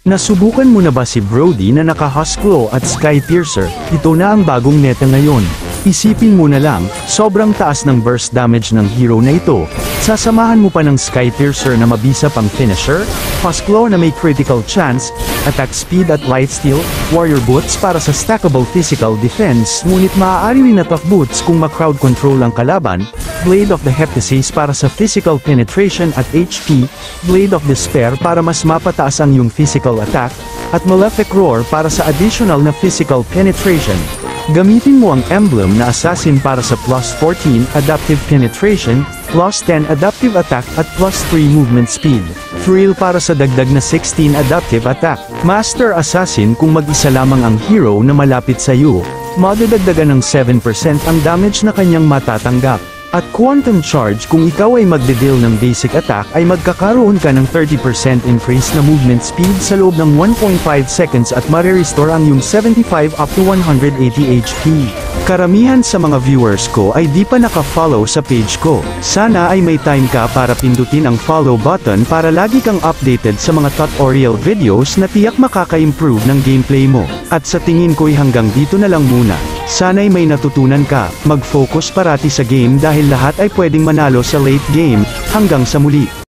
Nasubukan mo na ba si Brody na naka-Husklo at Skypiercer? Ito na ang bagong meta ngayon. Isipin mo na lang, sobrang taas ng burst damage ng hero na ito. Sasamahan mo pa ng Skypiercer na mabisa pang finisher, Husklo na may critical chance, attack speed at lifesteal, warrior boots para sa stackable physical defense, ngunit maaari rin na tough boots kung ma-crowd control ang kalaban, Blade of the Heptasis para sa physical penetration at HP, Blade of Despair para mas mapataas ang iyong physical attack, at Malefic Roar para sa additional na physical penetration. Gamitin mo ang emblem na Assassin para sa plus 14 adaptive penetration, plus 10 adaptive attack at plus 3 movement speed. Thrill para sa dagdag na 16 adaptive attack. Master Assassin kung mag-isa lamang ang hero na malapit sa iyo, madadagdagan ng 7% ang damage na kanyang matatanggap. At Quantum Charge kung ikaw ay magde-deal ng basic attack ay magkakaroon ka ng 30% increase na movement speed sa loob ng 1.5 seconds at mare-restore ang iyong 75 up to 180 HP. Karamihan sa mga viewers ko ay di pa naka-follow sa page ko. Sana ay may time ka para pindutin ang follow button para lagi kang updated sa mga tutorial videos na tiyak makaka-improve ng gameplay mo. At sa tingin ko'y hanggang dito na lang muna. Sana'y may natutunan ka, mag-focus parati sa game dahil lahat ay pwedeng manalo sa late game. Hanggang sa muli.